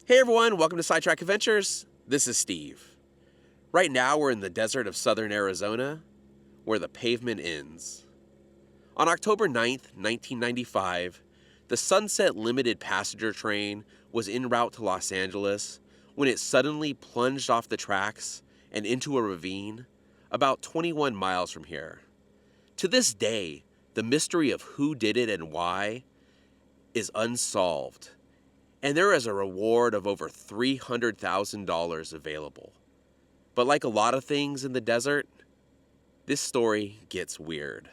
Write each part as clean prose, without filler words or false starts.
Hey everyone, welcome to Sidetrack Adventures. This is Steve. Right now we're in the desert of southern Arizona, where the pavement ends. On October 9th, 1995, the Sunset Limited passenger train was en route to Los Angeles when it suddenly plunged off the tracks and into a ravine about 21 miles from here. To this day, the mystery of who did it and why is unsolved, and there is a reward of over $300,000 available. But like a lot of things in the desert, this story gets weird.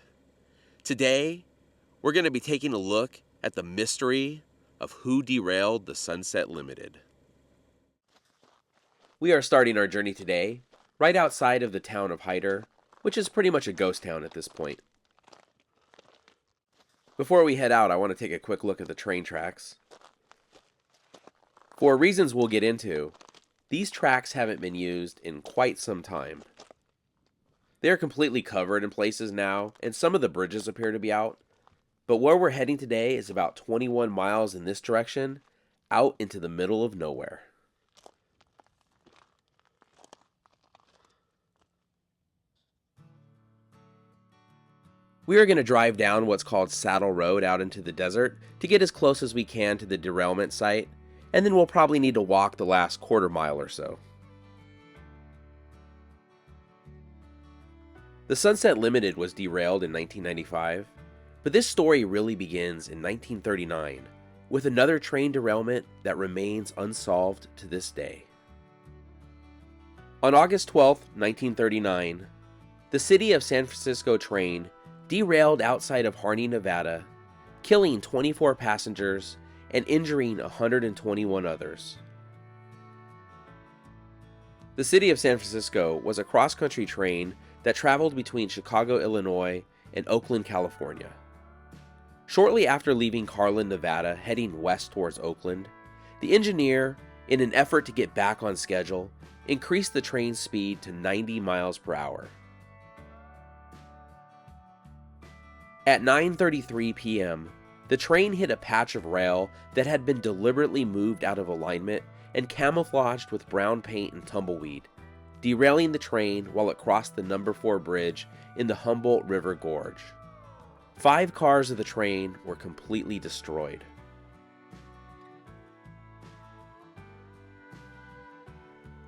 Today, we're going to be taking a look at the mystery of who derailed the Sunset Limited. We are starting our journey today right outside of the town of Hyder, which is pretty much a ghost town at this point. Before we head out, I want to take a quick look at the train tracks. For reasons we'll get into, these tracks haven't been used in quite some time. They are completely covered in places now, and some of the bridges appear to be out, but where we're heading today is about 21 miles in this direction, out into the middle of nowhere. We are going to drive down what's called Saddle Road out into the desert to get as close as we can to the derailment site, and then we'll probably need to walk the last quarter mile or so. The Sunset Limited was derailed in 1995, but this story really begins in 1939 with another train derailment that remains unsolved to this day. On August 12, 1939, the city of San Francisco train derailed outside of Harney, Nevada, killing 24 passengers and injuring 121 others. The city of San Francisco was a cross-country train that traveled between Chicago, Illinois, and Oakland, California. Shortly after leaving Carlin, Nevada, heading west towards Oakland, the engineer, in an effort to get back on schedule, increased the train's speed to 90 miles per hour. At 9:33 p.m., the train hit a patch of rail that had been deliberately moved out of alignment and camouflaged with brown paint and tumbleweed, derailing the train while it crossed the No. 4 bridge in the Humboldt River Gorge. 5 cars of the train were completely destroyed.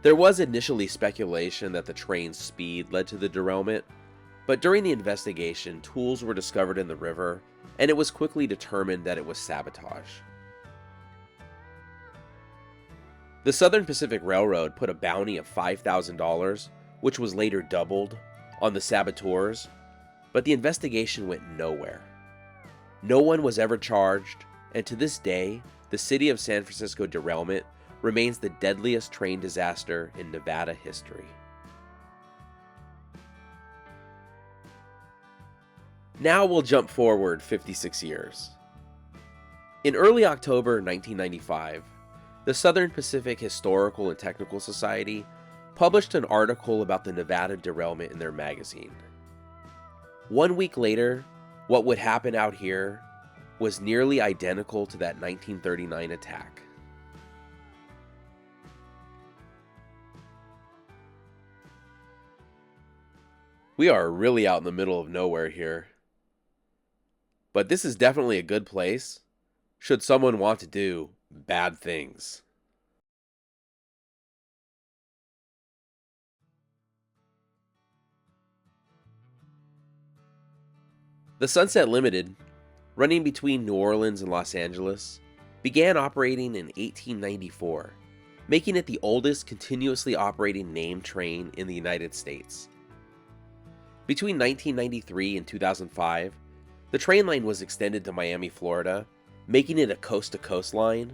There was initially speculation that the train's speed led to the derailment, but during the investigation, tools were discovered in the river, and it was quickly determined that it was sabotage. The Southern Pacific Railroad put a bounty of $5,000, which was later doubled, on the saboteurs, but the investigation went nowhere. No one was ever charged, and to this day, the city of San Francisco derailment remains the deadliest train disaster in Nevada history. Now we'll jump forward 56 years. In early October 1995, the Southern Pacific Historical and Technical Society published an article about the Nevada derailment in their magazine. 1 week later, what would happen out here was nearly identical to that 1939 attack. We are really out in the middle of nowhere here. But this is definitely a good place should someone want to do bad things. The Sunset Limited, running between New Orleans and Los Angeles, began operating in 1894, making it the oldest continuously operating named train in the United States. Between 1993 and 2005, the train line was extended to Miami, Florida, making it a coast-to-coast line,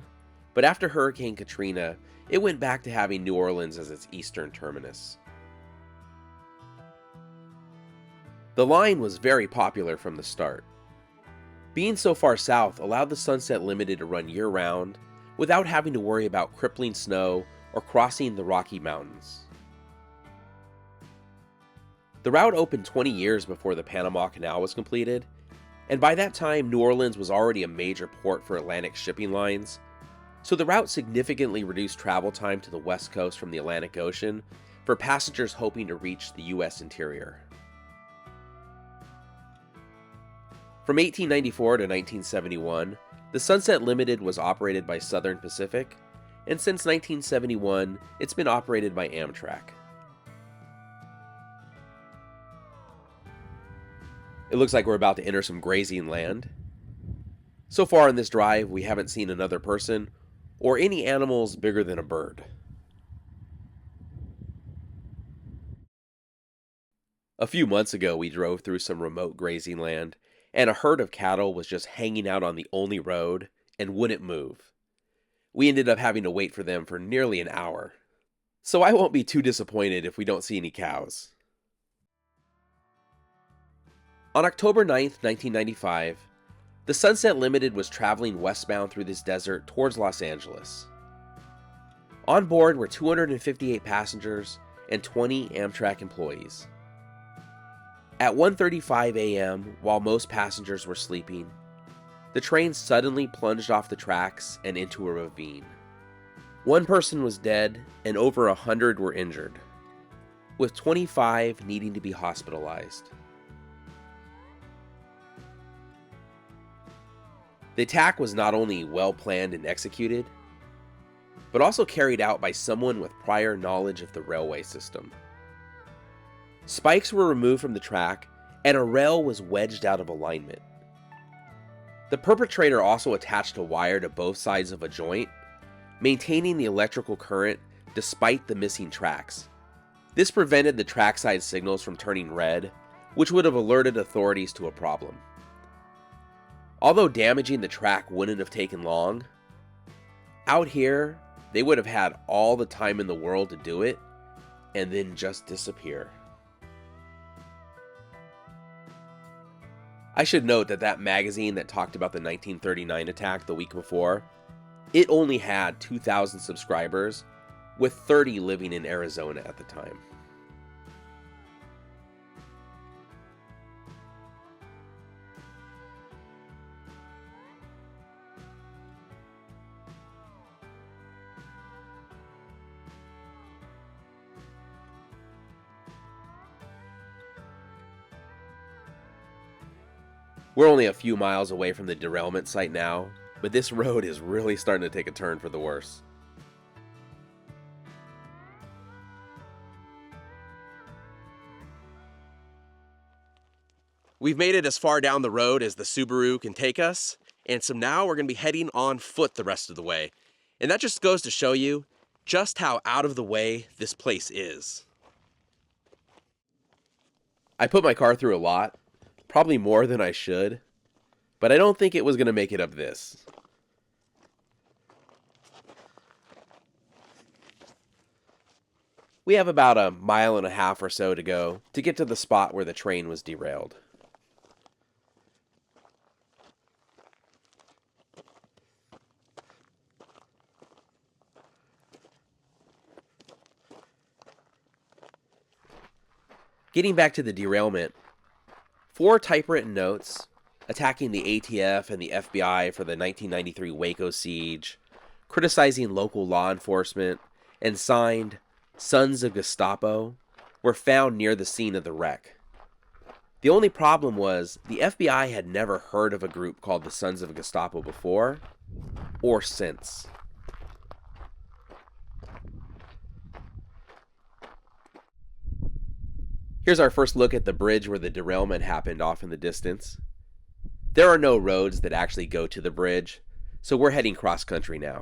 but after Hurricane Katrina, it went back to having New Orleans as its eastern terminus. The line was very popular from the start. Being so far south allowed the Sunset Limited to run year-round without having to worry about crippling snow or crossing the Rocky Mountains. The route opened 20 years before the Panama Canal was completed, and by that time New Orleans was already a major port for Atlantic shipping lines, So the route significantly reduced travel time to the West Coast from the Atlantic Ocean for passengers hoping to reach the U.S. interior. From 1894 to 1971, the Sunset Limited was operated by Southern Pacific, and since 1971, it's been operated by Amtrak. It looks like we're about to enter some grazing land. So far in this drive, we haven't seen another person or any animals bigger than a bird. A few months ago, we drove through some remote grazing land, and a herd of cattle was just hanging out on the only road and wouldn't move. We ended up having to wait for them for nearly an hour. So I won't be too disappointed if we don't see any cows. On October 9th, 1995, the Sunset Limited was traveling westbound through this desert towards Los Angeles. On board were 258 passengers and 20 Amtrak employees. At 1:35 a.m., while most passengers were sleeping, the train suddenly plunged off the tracks and into a ravine. One person was dead and over 100 were injured, with 25 needing to be hospitalized. The attack was not only well planned and executed, but also carried out by someone with prior knowledge of the railway system. Spikes were removed from the track, and a rail was wedged out of alignment. The perpetrator also attached a wire to both sides of a joint, maintaining the electrical current despite the missing tracks. This prevented the trackside signals from turning red, which would have alerted authorities to a problem. Although damaging the track wouldn't have taken long, out here, they would have had all the time in the world to do it, and then just disappear. I should note that that magazine that talked about the 1939 attack the week before, it only had 2,000 subscribers, with 30 living in Arizona at the time. We're only a few miles away from the derailment site now, but this road is really starting to take a turn for the worse. We've made it as far down the road as the Subaru can take us, and so now we're going to be heading on foot the rest of the way. And that just goes to show you just how out of the way this place is. I put my car through a lot. Probably more than I should, but I don't think it was going to make it up this. We have about a mile and a half or so to go to get to the spot where the train was derailed. Getting back to the derailment, 4 typewritten notes attacking the ATF and the FBI for the 1993 Waco siege, criticizing local law enforcement, and signed Sons of Gestapo were found near the scene of the wreck. The only problem was the FBI had never heard of a group called the Sons of Gestapo before or since. Here's our first look at the bridge where the derailment happened off in the distance. There are no roads that actually go to the bridge, so we're heading cross country now.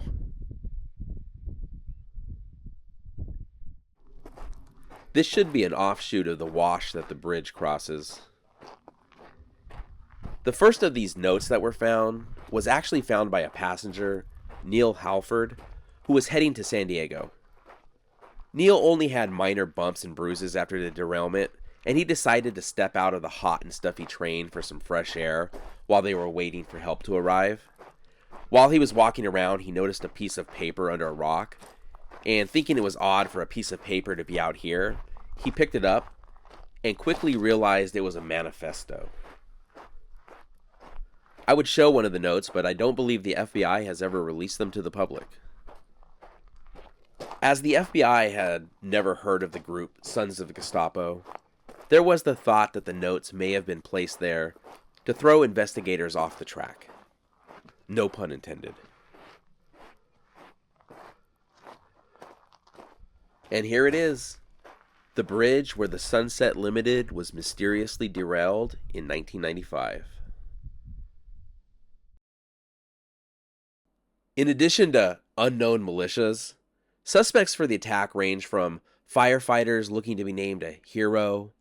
This should be an offshoot of the wash that the bridge crosses. The first of these notes that were found was actually found by a passenger, Neil Halford, who was heading to San Diego. Neil only had minor bumps and bruises after the derailment, and he decided to step out of the hot and stuffy train for some fresh air while they were waiting for help to arrive. While he was walking around, he noticed a piece of paper under a rock, and thinking it was odd for a piece of paper to be out here, he picked it up and quickly realized it was a manifesto. I would show one of the notes, but I don't believe the FBI has ever released them to the public. As the FBI had never heard of the group Sons of the Gestapo, there was the thought that the notes may have been placed there to throw investigators off the track. No pun intended. And here it is. The bridge where the Sunset Limited was mysteriously derailed in 1995. In addition to unknown militias, suspects for the attack range from firefighters looking to be named a hero,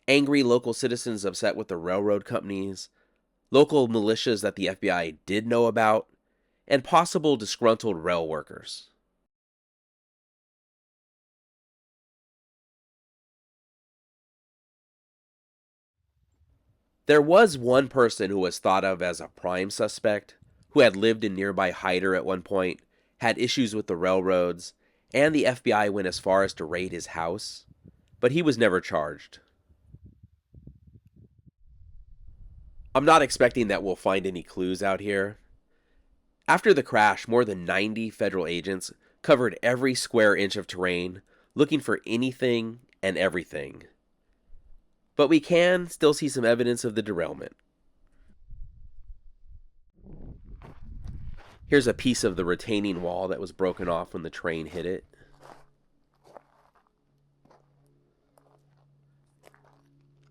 angry local citizens upset with the railroad companies, local militias that the FBI did know about, and possible disgruntled rail workers. There was one person who was thought of as a prime suspect, who had lived in nearby Hyder at one point, had issues with the railroads, and the FBI went as far as to raid his house, but he was never charged. I'm not expecting that we'll find any clues out here. After the crash, more than 90 federal agents covered every square inch of terrain, looking for anything and everything. But we can still see some evidence of the derailment. Here's a piece of the retaining wall that was broken off when the train hit it.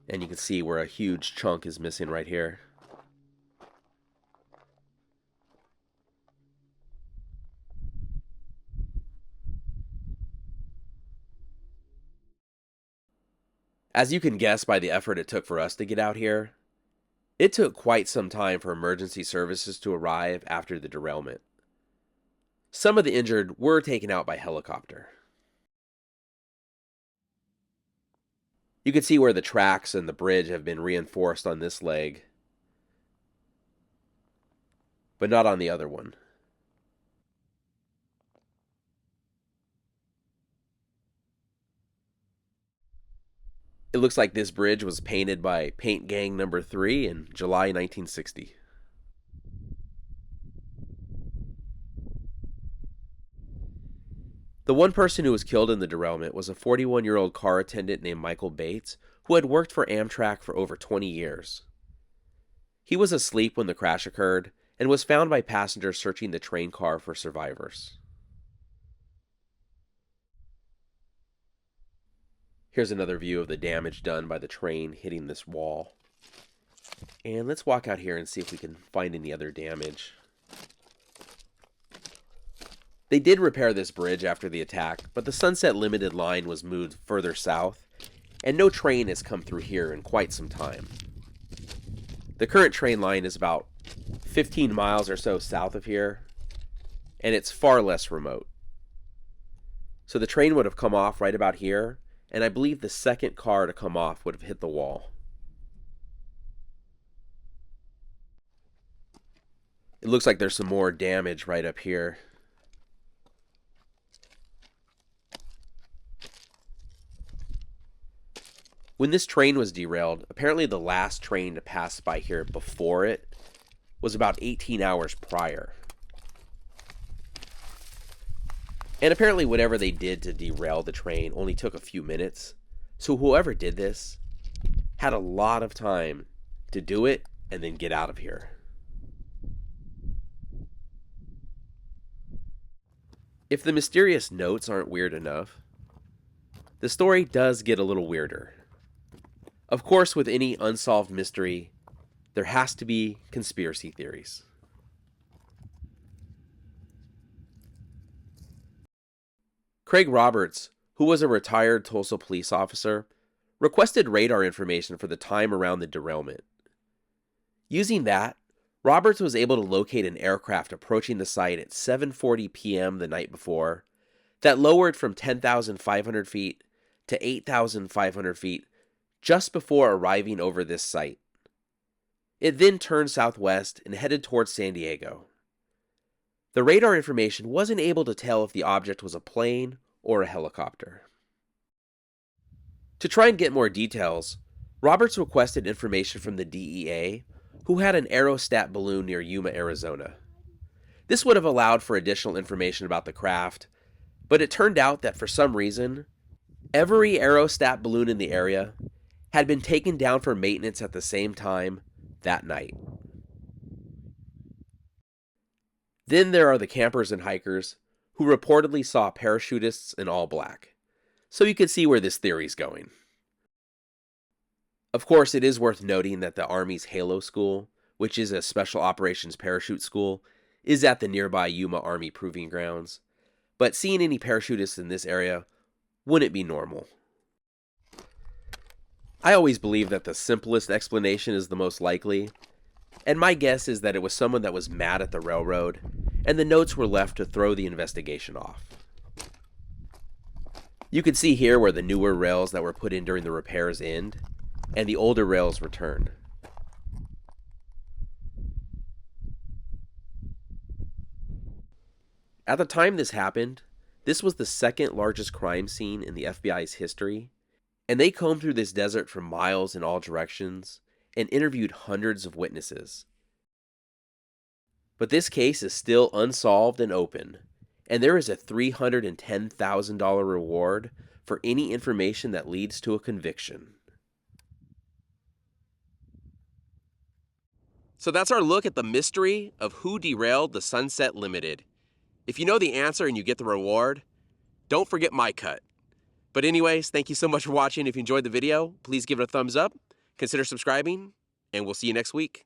And you can see where a huge chunk is missing right here. As you can guess by the effort it took for us to get out here, it took quite some time for emergency services to arrive after the derailment. Some of the injured were taken out by helicopter. You can see where the tracks and the bridge have been reinforced on this leg, but not on the other one. It looks like this bridge was painted by Paint Gang Number 3 in July 1960. The one person who was killed in the derailment was a 41-year-old car attendant named Michael Bates, who had worked for Amtrak for over 20 years. He was asleep when the crash occurred and was found by passengers searching the train car for survivors. Here's another view of the damage done by the train hitting this wall. And let's walk out here and see if we can find any other damage. They did repair this bridge after the attack, but the Sunset Limited line was moved further south, and no train has come through here in quite some time. The current train line is about 15 miles or so south of here, and it's far less remote. So the train would have come off right about here, and I believe the second car to come off would have hit the wall. It looks like there's some more damage right up here. When this train was derailed, apparently the last train to pass by here before it was about 18 hours prior. And apparently whatever they did to derail the train only took a few minutes. So whoever did this had a lot of time to do it and then get out of here. If the mysterious notes aren't weird enough, the story does get a little weirder. Of course, with any unsolved mystery, there has to be conspiracy theories. Craig Roberts, who was a retired Tulsa police officer, requested radar information for the time around the derailment. Using that, Roberts was able to locate an aircraft approaching the site at 7:40 p.m. the night before that lowered from 10,500 feet to 8,500 feet just before arriving over this site. It then turned southwest and headed towards San Diego. The radar information wasn't able to tell if the object was a plane or a helicopter. To try and get more details, Roberts requested information from the DEA who had an aerostat balloon near Yuma, Arizona. This would have allowed for additional information about the craft, but it turned out that for some reason, every aerostat balloon in the area had been taken down for maintenance at the same time that night. Then there are the campers and hikers who reportedly saw parachutists in all black. So you can see where this theory's going. Of course, it is worth noting that the Army's Halo School, which is a special operations parachute school, is at the nearby Yuma Army Proving Grounds. But seeing any parachutists in this area wouldn't be normal. I always believe that the simplest explanation is the most likely, and my guess is that it was someone that was mad at the railroad, and the notes were left to throw the investigation off. You can see here where the newer rails that were put in during the repairs end, and the older rails return. At the time this happened, this was the second largest crime scene in the FBI's history, and they combed through this desert for miles in all directions and interviewed hundreds of witnesses. But this case is still unsolved and open, and there is a $310,000 reward for any information that leads to a conviction. So that's our look at the mystery of who derailed the Sunset Limited. If you know the answer and you get the reward, don't forget my cut. But anyways, thank you so much for watching. If you enjoyed the video, please give it a thumbs up, consider subscribing, and we'll see you next week.